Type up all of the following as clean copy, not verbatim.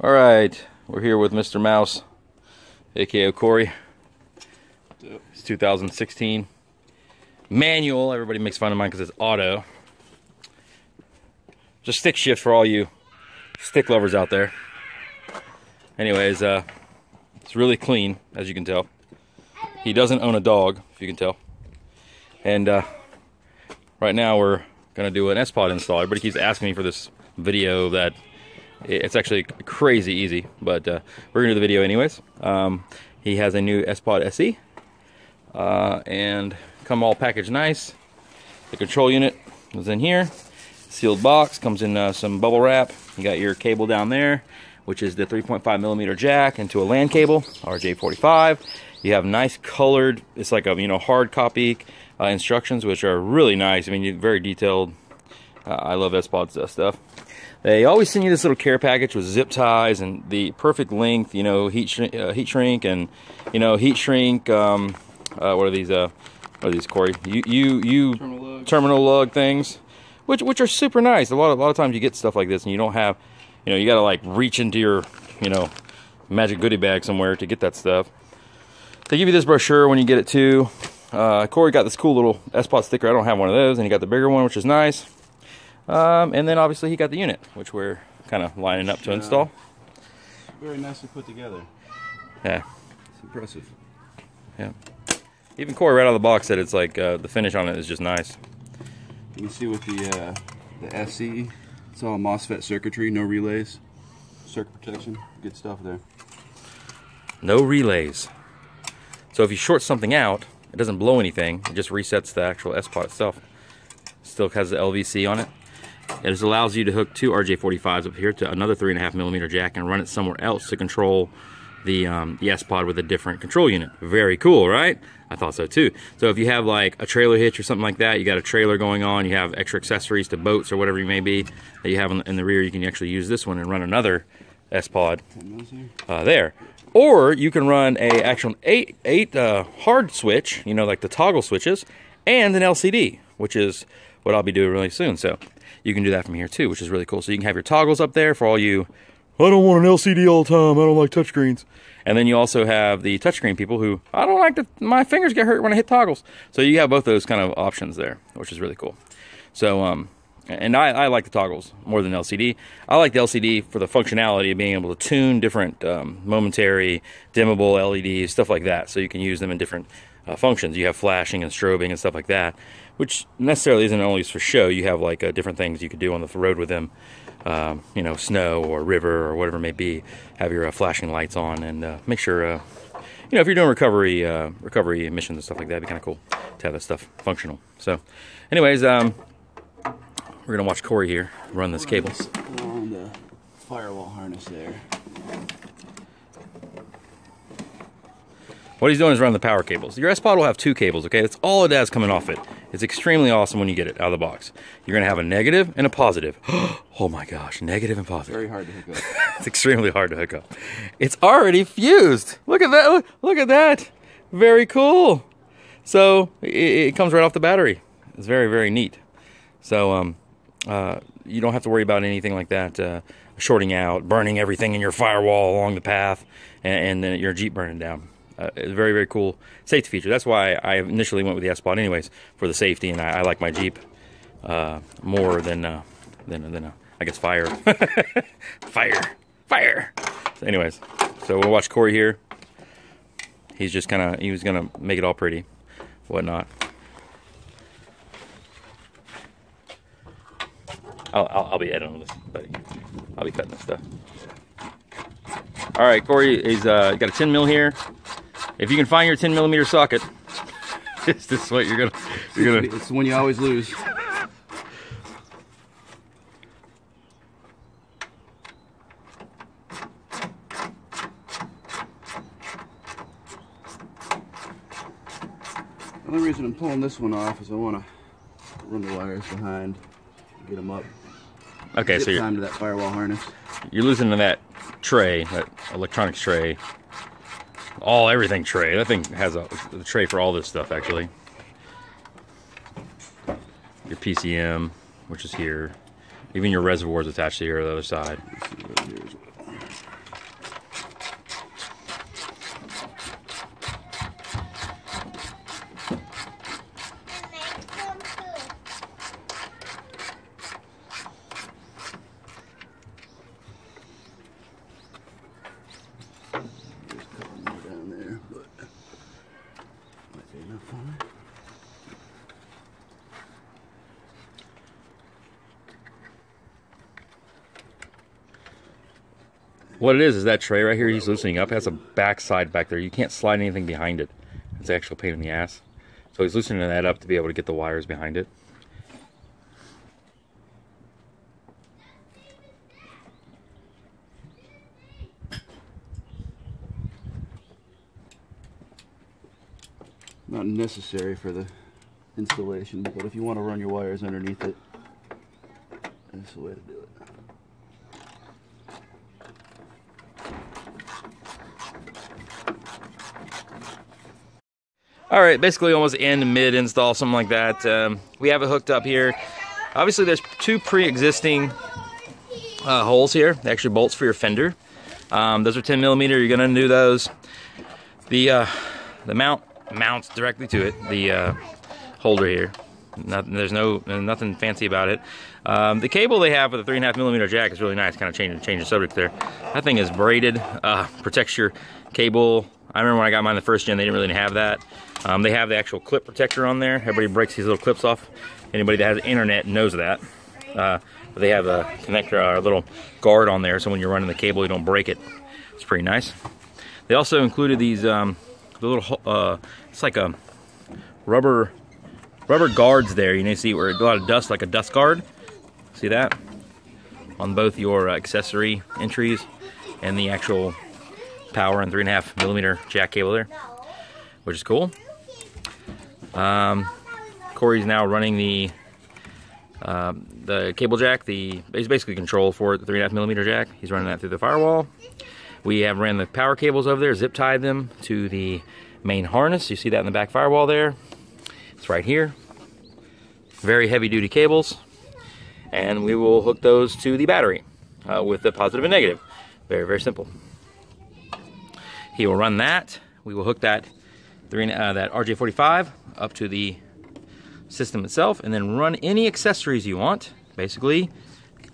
Alright, we're here with Mr. Mouse, aka Corey. It's 2016. Manual, everybody makes fun of mine because it's auto. Just stick shift for all you stick lovers out there. Anyways, it's really clean, as you can tell. He doesn't own a dog, if you can tell. And right now we're gonna do an SPOD install. Everybody keeps asking me for this video that it's actually crazy easy, but we're gonna do the video anyways. He has a new SPOD SE, and come all packaged nice. The control unit is in here. Sealed box, comes in some bubble wrap. You got your cable down there, which is the 3.5mm jack into a LAN cable, RJ45. You have nice colored, it's like a hard copy instructions, which are really nice. I mean, very detailed. I love SPOD stuff. They always send you this little care package with zip ties and the perfect length, heat shrink and heat shrink. What are these? What are these, Corey? Terminal lug things, which are super nice. A lot of times you get stuff like this and you don't have, you gotta like reach into your, magic goodie bag somewhere to get that stuff. They give you this brochure when you get it too. Corey got this cool little SPOD sticker. I don't have one of those, and he got the bigger one, which is nice. And then obviously he got the unit, which we're kind of lining up to install. Very nicely put together. Yeah, it's impressive. Yeah, even Corey right out of the box said it's like the finish on it is just nice. You can see with the SE, it's all MOSFET circuitry, no relays, circuit protection, good stuff there. No relays. So if you short something out, it doesn't blow anything. It just resets the actual SPOD itself. Still has the LVC on it. It just allows you to hook two RJ45s up here to another 3.5mm jack and run it somewhere else to control the SPOD with a different control unit. Very cool, right? I thought so too. So if you have like a trailer hitch or something like that, you got a trailer going on, you have extra accessories to boats or whatever you may be that you have in the rear, you can actually use this one and run another SPOD there. Or you can run a actual 8 hard switch, like the toggle switches, and an LCD, which is what I'll be doing really soon. So you can do that from here too, which is really cool. So you can have your toggles up there for all you, I don't want an LCD all the time, I don't like touchscreens. And then you also have the touchscreen people who, I don't like my fingers get hurt when I hit toggles. So you have both those kind of options there, which is really cool. So, and I like the toggles more than LCD. I like the LCD for the functionality of being able to tune different momentary, dimmable LEDs, stuff like that. So you can use them in different functions. You have flashing and strobing and stuff like that, which necessarily isn't only for show. You have like different things you could do on the road with them. Snow or river or whatever it may be. Have your flashing lights on and make sure, if you're doing recovery missions and stuff like that, it'd be kind of cool to have that stuff functional. So, anyways, we're gonna watch Corey here run this cable on the firewall harness there. What he's doing is running the power cables. Your SPOD will have 2 cables, okay? That's all it has coming off it. It's extremely awesome when you get it out of the box. You're gonna have a negative and a positive. Oh my gosh, negative and positive. Very hard to hook up. It's extremely hard to hook up. It's already fused. Look at that, look at that. Very cool. So it comes right off the battery. It's very, very neat. So you don't have to worry about anything like that, shorting out, burning everything in your firewall along the path, and then your Jeep burning down. It's a very, very cool safety feature. That's why I initially went with the SPOD anyways, for the safety, and I like my Jeep more than I guess fire. Fire. So anyways, so we'll watch Corey here. He was gonna make it all pretty, whatnot. I'll be editing this, buddy. I'll be cutting this stuff. All right, Corey, he's got a 10 mil here. If you can find your 10mm socket, is this what you're gonna? It's the one you always lose. The only reason I'm pulling this one off is I want to run the wires behind, get them up. Okay, so you're time to that firewall harness. You're losing to that tray, that electronics tray. Everything tray. That thing has a tray for all this stuff, actually. Your PCM, which is here. Even your reservoir is attached to here on the other side. What it is that tray right here he's loosening up has a back side back there. You can't slide anything behind it. It's an actual pain in the ass. So he's loosening that up to be able to get the wires behind it. Not necessary for the installation, but if you want to run your wires underneath it, that's the way to do it. All right, basically almost end, mid install, something like that. We have it hooked up here. Obviously, there's two pre-existing holes here. They're actually bolts for your fender. Those are 10 millimeter. You're gonna undo those. The mount mounts directly to it. The holder here. There's nothing fancy about it. The cable they have with the 3.5 millimeter jack is really nice. Kind of change the subject there. That thing is braided. Protects your cable. I remember when I got mine the first gen, they didn't really have that. They have the actual clip protector on there. Everybody breaks these little clips off. Anybody that has internet knows that. But they have a connector, a little guard on there, so when you're running the cable, you don't break it. It's pretty nice. They also included these the little, it's like a rubber guards there. You know, see where a lot of dust, like a dust guard. See that? On both your accessory entries and the actual power and 3.5 millimeter jack cable there, which is cool. Corey's now running the cable jack. He's basically control for it, the 3.5 millimeter jack. He's running that through the firewall. We have ran the power cables over there, zip tied them to the main harness. You see that in the back firewall there. It's right here. Very heavy duty cables. And we will hook those to the battery with the positive and negative. Very, very simple. He will run that. We will hook that RJ45 up to the system itself, and then run any accessories you want, basically,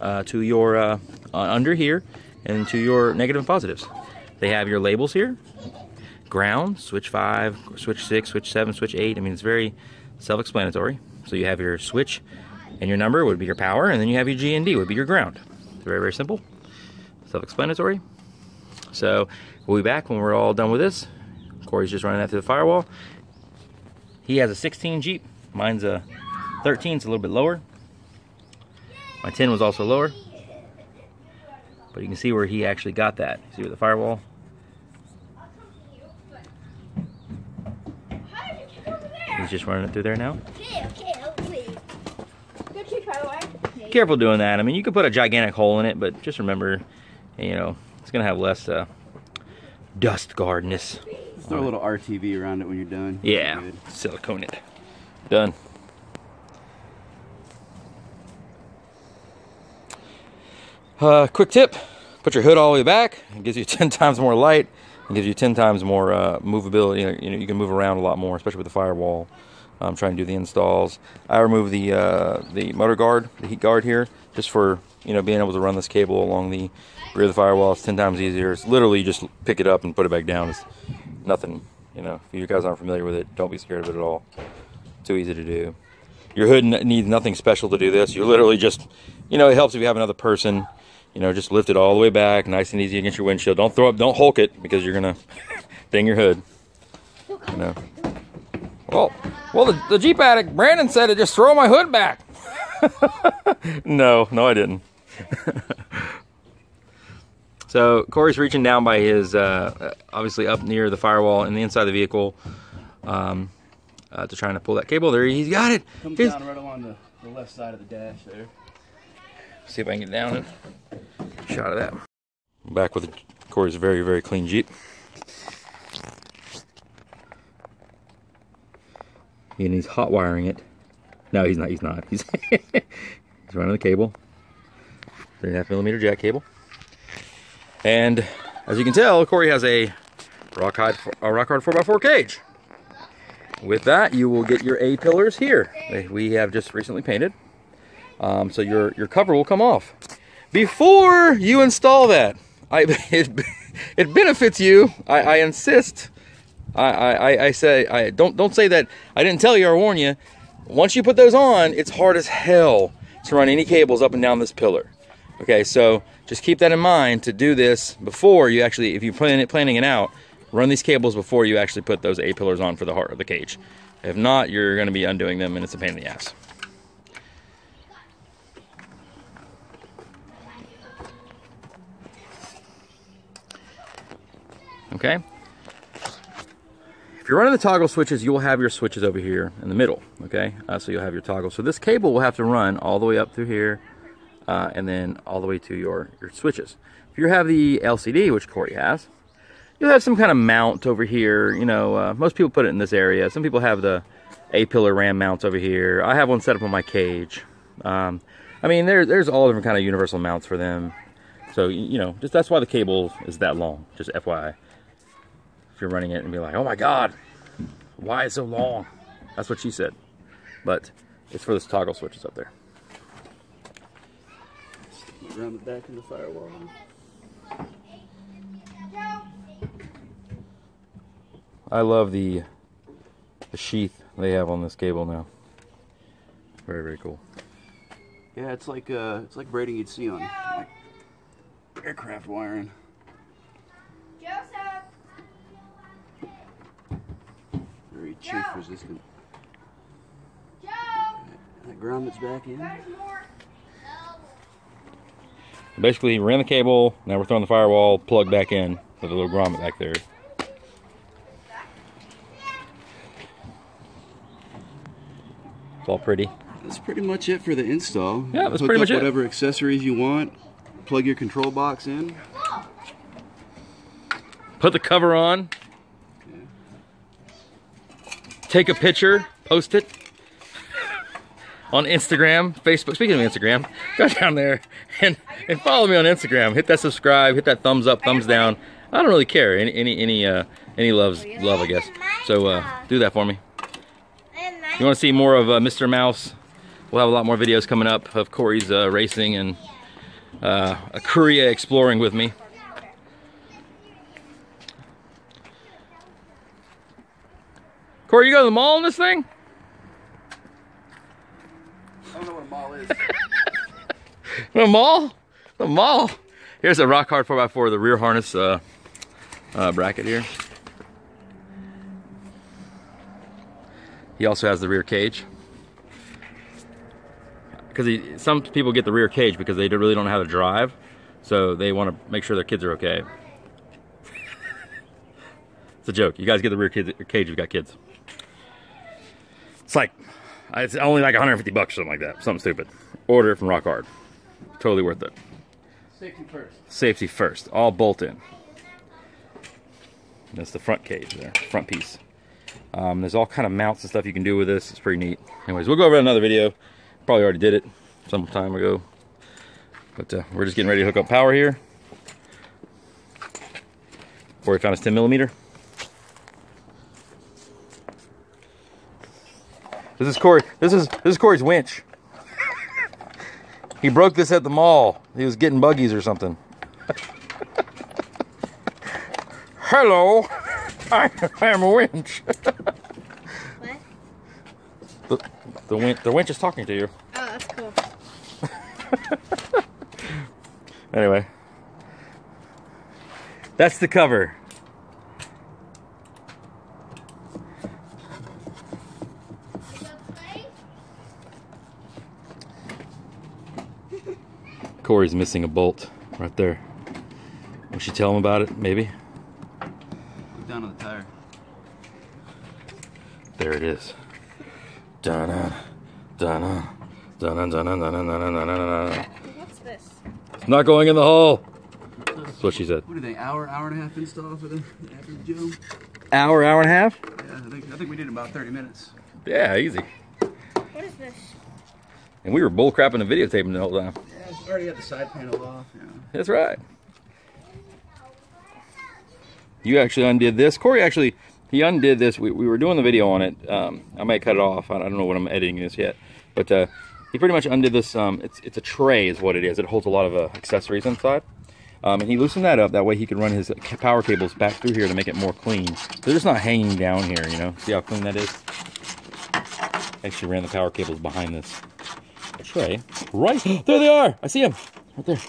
to your under here and to your negative and positives. They have your labels here: ground, switch 5, switch 6, switch 7, switch 8. I mean, it's very self-explanatory. So you have your switch, and your number would be your power, and then you have your G and D would be your ground. It's very, very simple, self-explanatory. So we'll be back when we're all done with this. Corey's just running that through the firewall. He has a 16 Jeep. Mine's a 13, it's a little bit lower. My 10 was also lower. But you can see where he actually got that. See with the firewall? He's just running it through there now. Careful doing that. I mean, you could put a gigantic hole in it, but just remember, you know, it's going to have less dust guardness. Throw a little RTV around it when you're done. Yeah, silicone it. Done. Quick tip, put your hood all the way back. It gives you 10 times more light. It gives you 10 times more movability. You know, you can move around a lot more, especially with the firewall. I'm trying to do the installs. I removed the motor guard, the heat guard here, just for, you know, being able to run this cable along the rear of the firewall. It's 10 times easier. It's literally just pick it up and put it back down. It's nothing, you know, if you guys aren't familiar with it, don't be scared of it at all. Too easy to do. Your hood needs nothing special to do this. You literally just, you know, it helps if you have another person, you know, just lift it all the way back, nice and easy against your windshield. Don't throw up, don't hulk it, because you're gonna ding your hood. You know. Well, the Jeep addict Brandon said to just throw my hood back. No, I didn't. So Corey's reaching down by his, obviously up near the firewall in the inside of the vehicle, to trying to pull that cable. There, he's got it. Comes down right along the left side of the dash there. See if I can get down and shot of that. Back with Corey's very, very clean Jeep. And he's hot wiring it. No, he's not. He's running the cable. 3.5 millimeter jack cable. And as you can tell, Corey has a rock hard 4x4 cage. With that, you will get your A pillars here. We have just recently painted. So your cover will come off. Before you install that, it benefits you. I insist. I say, don't say that I didn't tell you or warn you. Once you put those on, it's hard as hell to run any cables up and down this pillar. Okay, so just keep that in mind to do this before you actually, if you're planning it out, run these cables before you actually put those A-pillars on for the heart of the cage. If not, you're going to be undoing them and it's a pain in the ass. Okay? If you're running the toggle switches, you will have your switches over here in the middle, okay? So you'll have your toggle. So this cable will have to run all the way up through here and then all the way to your switches. If you have the LCD, which Corey has, you'll have some kind of mount over here. You know, most people put it in this area. Some people have the A-pillar RAM mounts over here. I have one set up on my cage. I mean, there's all different kind of universal mounts for them. So, you know, just that's why the cable is that long, just FYI. If you're running it and be like, oh my God, why is it so long? That's what she said. But it's for this toggle switches up there. Around the back of the firewall. I love the sheath they have on this cable now. Very, very cool. Yeah, it's like braiding you'd see on like aircraft wiring. Very chafe resistant. That grommets back in. Basically, ran the cable, now we're throwing the firewall plug back in with a little grommet back there. It's all pretty. That's pretty much it for the install. Yeah, that's pretty much it. Whatever accessories you want, plug your control box in. Put the cover on. Take a picture, post it on Instagram, Facebook. Speaking of Instagram, go down there and follow me on Instagram. Hit that subscribe, hit that thumbs up, thumbs down. I don't really care. Any love, I guess. So do that for me. If you want to see more of Mr. Mouse, we'll have a lot more videos coming up of Corey's racing and a Korea exploring with me. Corey, you go to the mall on this thing? I don't know what a mall is. The mall? The mall. Here's a rock hard 4x4, the rear harness bracket here. He also has the rear cage. Because some people get the rear cage because they really don't know how to drive, so they want to make sure their kids are okay. It's a joke. You guys get the rear cage if you've got kids. It's only like 150 bucks or something like that. Something stupid. Order it from Rock Hard. Totally worth it. Safety first. Safety first. All bolt in. That's the front cage there. Front piece. There's all kind of mounts and stuff you can do with this. It's pretty neat. Anyways, we'll go over another video. Probably already did it some time ago. But we're just getting ready to hook up power here. Corey found his 10mm. This is Corey. This is Corey's winch. He broke this at the mall. He was getting buggies or something. Hello, I am a winch. What? The winch is talking to you. Oh, that's cool. Anyway, that's the cover. Corey's missing a bolt right there. Will she tell him about it? Maybe. Look down on the tire. There it is. Dun-dun, dun-dun, dun-dun, dun-dun, dun-dun, dun-dun, dun-dun. What's this? It's not going in the hole. That's what she said. What do you think? Hour and a half install for the average Joe? Hour and a half? Yeah, I think we did about 30 minutes. Yeah, easy. What is this? And we were bull crapping and videotaping the whole time. Yeah, it's already got the side panel off. Yeah. That's right. You actually undid this. Corey actually, he undid this. We were doing the video on it. I might cut it off. I don't know when I'm editing this yet. But he pretty much undid this. It's a tray is what it is. It holds a lot of accessories inside. And he loosened that up. That way he could run his power cables back through here to make it more clean. They're just not hanging down here, you know. See how clean that is? Actually ran the power cables behind this tray. Right, there they are. I see them. right there.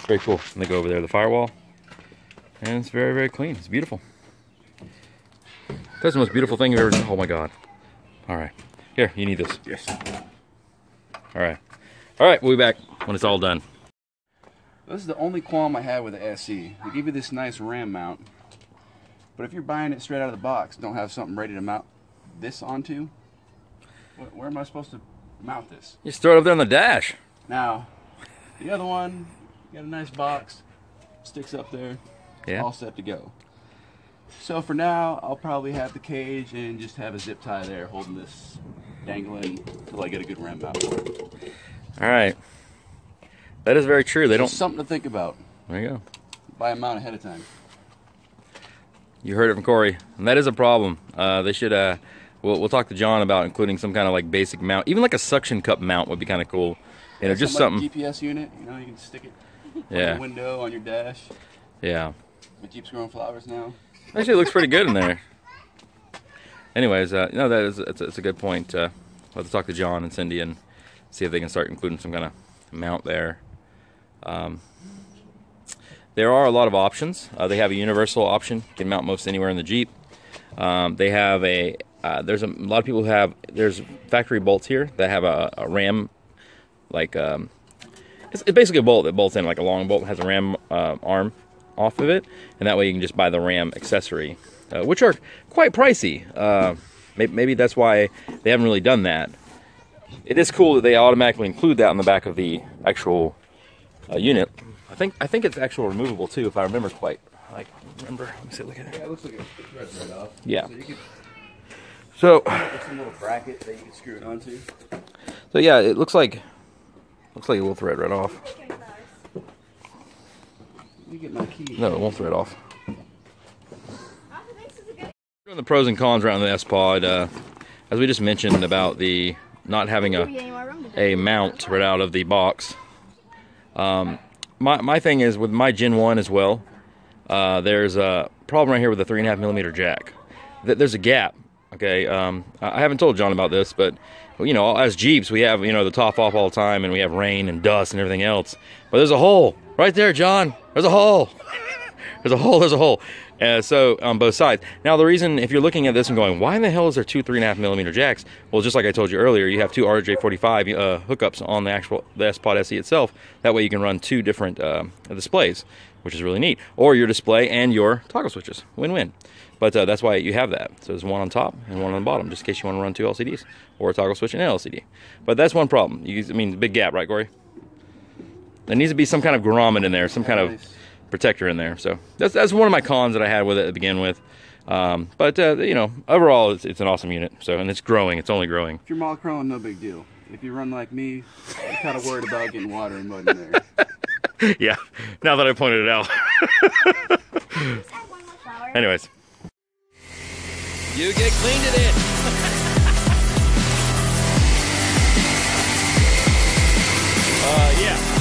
Very cool. And they go over there, the firewall. And it's very, very clean. It's beautiful. That's the most beautiful thing you've ever seen. Oh my God. All right. Here, you need this. Yes. All right. All right, we'll be back when it's all done. This is the only qualm I have with the SE. They give you this nice RAM mount, but if you're buying it straight out of the box, don't have something ready to mount this onto, where am I supposed to mount this? You just throw it up there on the dash. Now, the other one, you got a nice box, sticks up there, Yeah. all set to go. So for now, I'll probably have the cage and just have a zip tie there holding this dangling until I get a good RAM mount for it. All right. That is very true. They don't. Something to think about. There you go. Buy a mount ahead of time. You heard it from Corey, and that is a problem. They should. We'll talk to John about including some kind of like basic mount, even like a suction cup mount would be kind of cool. You know, just something. Like a GPS unit. You know, you can stick it Yeah. on the window on your dash. Yeah. My Jeep's growing flowers now. Actually, it looks pretty good in there. Anyways, no, it's a good point. We'll have to talk to John and Cindy and see if they can start including some kind of mount there. There are a lot of options. They have a universal option. You can mount most anywhere in the Jeep. They have a there's a lot of people who have, there's factory bolts here that have a ram, like it's basically a bolt that bolts in like a long bolt, has a ram arm off of it, and that way you can just buy the ram accessory, which are quite pricey. Maybe that's why they haven't really done that. It is cool that they automatically include that on the back of the actual unit. I think it's actual removable too, if I remember quite. Like, remember? Let me see. Look at it. Yeah, it looks like it threads right off. Yeah. So you could So, put some little bracket that you can screw it onto. so yeah, it looks like it will thread right off. Let me get my key. No, it won't thread off. Doing the pros and cons around the SPOD, as we just mentioned about the not having a mount right out of the box. My thing is with my Gen 1 as well. There's a problem right here with the 3.5mm jack. There's a gap. Okay, I haven't told John about this, but you know, as Jeeps, we have, you know, the top off all the time, and we have rain and dust and everything else. But there's a hole right there, John. There's a hole. There's a hole. There's a hole. So on both sides. Now the reason, if you're looking at this and going, why in the hell is there two 3.5mm jacks? Well, just like I told you earlier, you have two RJ45 hookups on the SPOD SE itself. That way you can run two different displays, which is really neat. Or your display and your toggle switches. Win-win. But that's why you have that. So there's one on top and one on the bottom, just in case you want to run two LCDs or a toggle switch and an LCD. But that's one problem. I mean, big gap, right, Corey? There needs to be some kind of grommet in there, some kind of protector in there. So that's one of my cons that I had with it to begin with. But you know, overall, it's an awesome unit. So, and it's growing. It's only growing. If you're monochrome, no big deal. If you run like me, I'm kind of worried about getting water and mud in there. Yeah. Now that I pointed it out. Anyways. You get cleaned it in. Yeah.